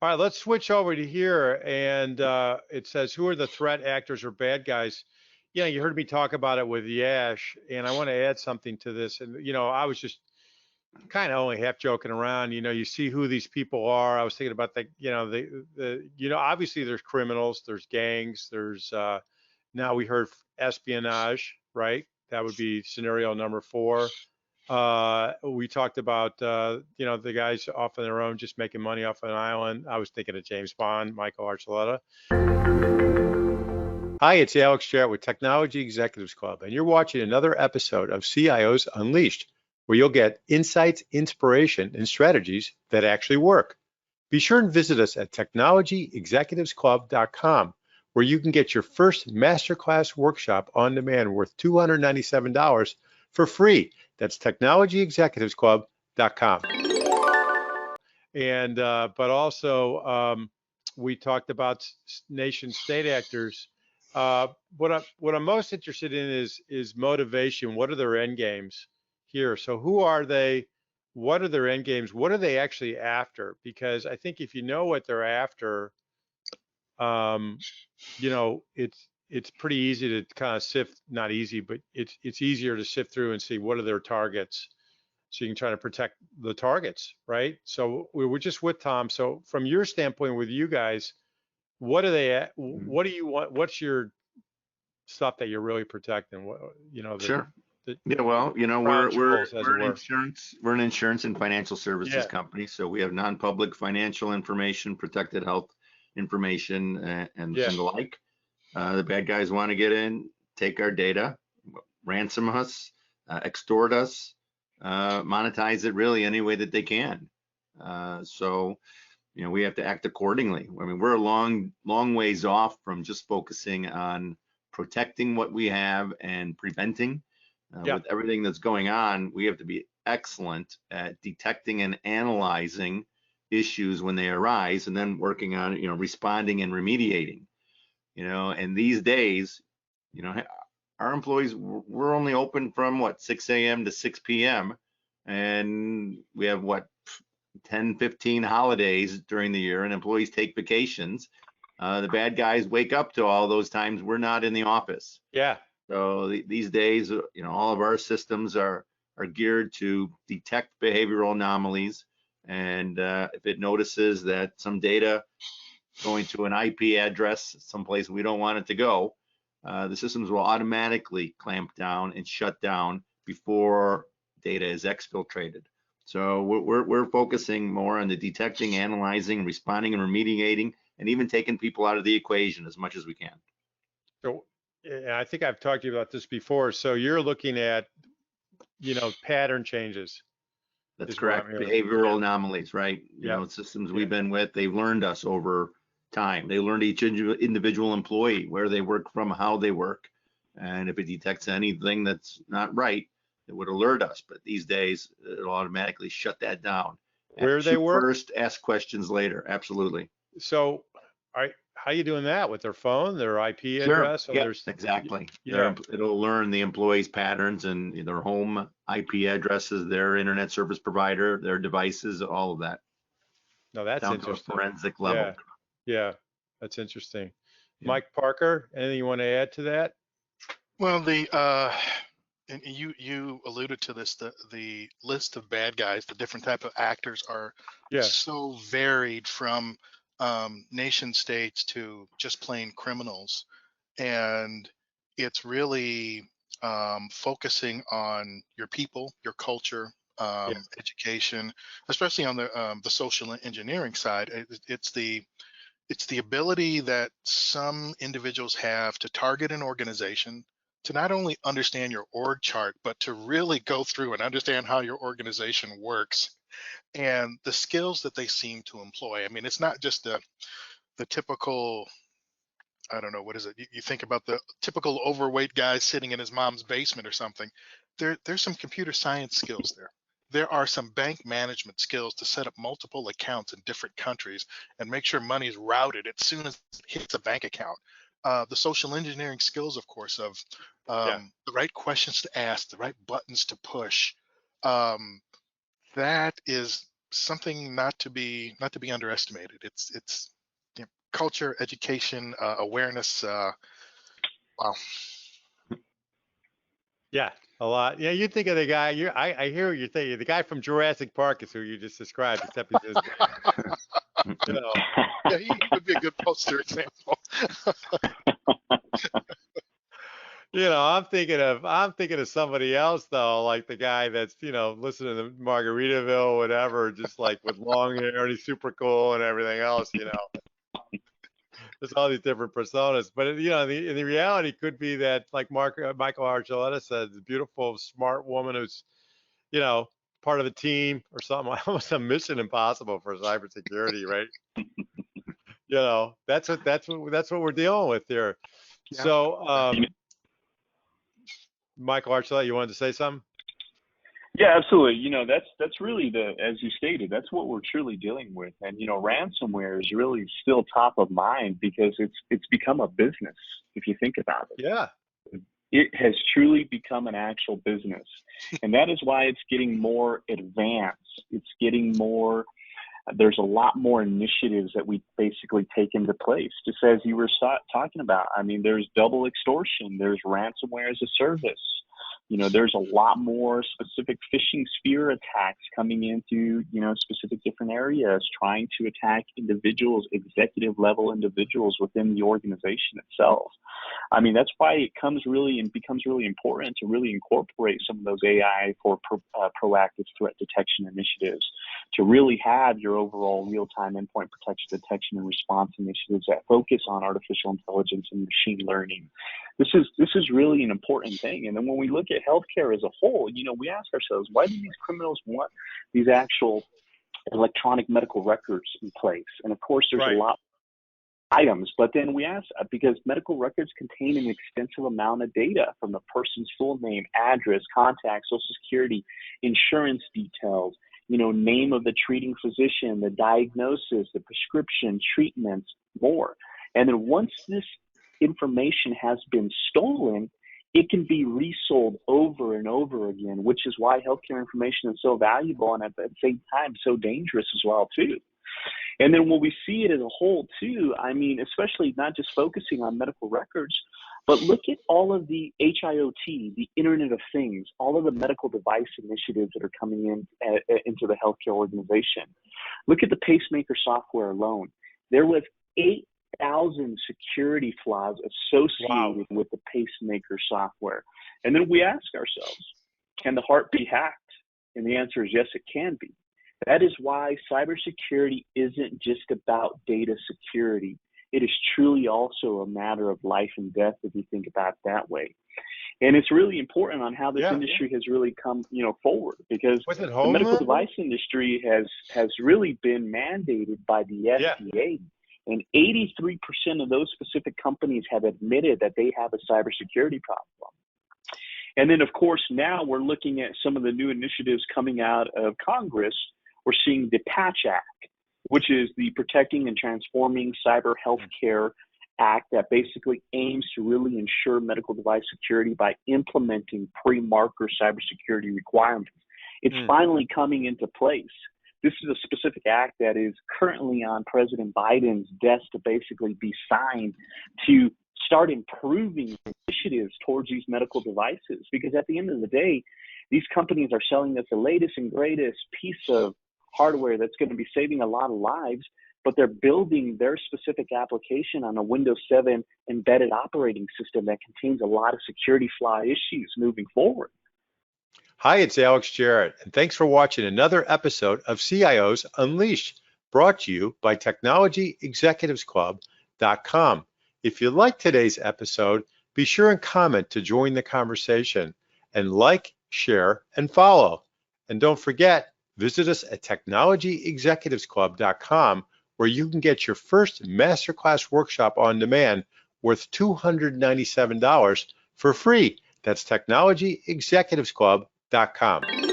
All right, let's switch over to here. And it says, who are the threat actors or bad guys? Yeah, you heard me talk about it with Yash, and I want to add something to this. And, I was just kind of only half joking around. You see who these people are. I was thinking about obviously there's criminals, there's gangs, there's, now we heard espionage, right? That would be scenario number 4. We talked about the guys off on their own, just making money off an island. I was thinking of James Bond, Michael Archuleta. Hi, it's Alex Jarrett with Technology Executives Club, and you're watching another episode of CIOs Unleashed, where you'll get insights, inspiration, and strategies that actually work. Be sure and visit us at technologyexecutivesclub.com, where you can get your first masterclass workshop on demand worth $297 for free. That's technologyexecutivesclub.com. And but also we talked about nation state actors. What I'm most interested in is motivation. What are their end games here? So who are they? What are their end games? What are they actually after? Because I think if you know what they're after, it's pretty easy to kind of sift, not easy, but it's easier to sift through and see what are their targets, so you can try to protect the targets, right? So we were just with Tom. So from your standpoint with you guys, what are they at? What do you want? What's your stuff that you're really protecting? What, Sure. the Yeah, well, crown we're jewels, as it we're an were. insurance and financial services Yeah, company. So we have non-public financial information, protected health information, yeah, and the like. The bad guys want to get in, take our data, ransom us, extort us, monetize it really any way that they can. So we have to act accordingly. I mean, we're a long ways off from just focusing on protecting what we have and preventing. yeah. With everything that's going on, we have to be excellent at detecting and analyzing issues when they arise, and then working on responding and remediating. And these days, you know, our employees, we're only open from what, 6 a.m. to 6 p.m. and we have what, 10, 15 holidays during the year, and employees take vacations. The bad guys wake up to all those times we're not in the office. Yeah. So these days, all of our systems are geared to detect behavioral anomalies, and if it notices that some data going to an IP address someplace we don't want it to go, the systems will automatically clamp down and shut down before data is exfiltrated. So we're focusing more on the detecting, analyzing, responding, and remediating, and even taking people out of the equation as much as we can. So I think I've talked to you about this before. So you're looking at, pattern changes. That's Is what I'm correct. hearing. Behavioral Yeah. anomalies, right? Yeah. Systems Yeah. we've been with, they've learned us over time. They learned each individual employee, where they work from, how they work. And if it detects anything that's not right, it would alert us. But these days, it'll automatically shut that down. Where they Shoot work. first, ask questions later. Absolutely. So, how you doing that with their phone, their IP Sure. address? So Yep. there's, Exactly. yeah. It'll learn the employee's patterns and their home IP addresses, their internet service provider, their devices, all of that, No, that's down to a interesting. forensic Yeah. level. Yeah. That's interesting. Yeah. Mike Parker, anything you want to add to that? Well, and you alluded to this, the list of bad guys, the different type of actors are Yeah. so varied, from nation states to just plain criminals, and it's really focusing on your people, your culture, Yeah. education, especially on the social engineering side. It's the ability that some individuals have to target an organization, to not only understand your org chart, but to really go through and understand how your organization works and the skills that they seem to employ. I mean, it's not just the typical, I don't know, what is it? You think about the typical overweight guy sitting in his mom's basement or something. There's some computer science skills there. There are some bank management skills to set up multiple accounts in different countries and make sure money is routed as soon as it hits a bank account. The social engineering skills, of course, of Yeah. the right questions to ask, the right buttons to push. Um, that is something not to be underestimated. It's you know, culture, education, awareness. Wow. Yeah, a lot. Yeah, you think of the guy. I hear what you're thinking. The guy from Jurassic Park is who you just described, except he's just, you know. Yeah, he would be a good poster example. You know, I'm thinking of somebody else though, like the guy that's, you know, listening to Margaritaville, whatever, just like with long hair and he's super cool and everything else, you know. There's all these different personas, but you know, the reality could be that, like Michael Archuleta said, the beautiful, smart woman who's, you know, part of a team or something, almost a mission impossible for cybersecurity, right? You know, that's what we're dealing with here. Yeah. So, Michael Archuleta, you wanted to say something? Yeah, absolutely. You know, that's really as you stated, that's what we're truly dealing with. And you know, ransomware is really still top of mind because it's become a business if you think about it. Yeah. It has truly become an actual business. And that is why it's getting more advanced. It's getting more, there's a lot more initiatives that we basically take into place. Just as you were talking about, I mean, there's double extortion, there's ransomware as a service. You know, there's a lot more specific phishing spear attacks coming into, you know, specific different areas, trying to attack individuals, executive level individuals within the organization itself. I mean, that's why it becomes really important to really incorporate some of those AI for proactive threat detection initiatives, to really have your overall real-time endpoint protection, detection, and response initiatives that focus on artificial intelligence and machine learning. This is really an important thing. And then when we look at healthcare as a whole, you know, we ask ourselves, why do these criminals want these actual electronic medical records in place? And of course, there's a lot of items, but then we ask, because medical records contain an extensive amount of data from the person's full name, address, contact, social security, insurance details, you know, name of the treating physician, the diagnosis, the prescription, treatments, more. And then once this information has been stolen, it can be resold over and over again, which is why healthcare information is so valuable and at the same time so dangerous as well too. And then when we see it as a whole too, I mean, especially not just focusing on medical records, but look at all of the HIOT, the Internet of Things, all of the medical device initiatives that are coming into the healthcare organization. Look at the pacemaker software alone. There was 8,000 security flaws associated with the pacemaker software. And then we ask ourselves, can the heart be hacked? And the answer is yes, it can be. That is why cybersecurity isn't just about data security. It is truly also a matter of life and death if you think about it that way. And it's really important on how this industry has really come, you know, forward, because the medical device industry has really been mandated by the FDA. And 83% of those specific companies have admitted that they have a cybersecurity problem. And then, of course, now we're looking at some of the new initiatives coming out of Congress. We're seeing the PATCH Act, which is the Protecting and Transforming Cyber Healthcare Act that basically aims to really ensure medical device security by implementing pre-marker cybersecurity requirements. It's finally coming into place. This is a specific act that is currently on President Biden's desk to basically be signed to start improving initiatives towards these medical devices. Because at the end of the day, these companies are selling us the latest and greatest piece of hardware that's going to be saving a lot of lives, but they're building their specific application on a Windows 7 embedded operating system that contains a lot of security flaw issues moving forward. Hi, it's Alex Jarrett, and thanks for watching another episode of CIOs Unleashed, brought to you by TechnologyExecutivesClub.com. If you like today's episode, be sure and comment to join the conversation, and like, share, and follow. And don't forget, visit us at TechnologyExecutivesClub.com, where you can get your first masterclass workshop on demand worth $297 for free. That's TechnologyExecutivesClub.com.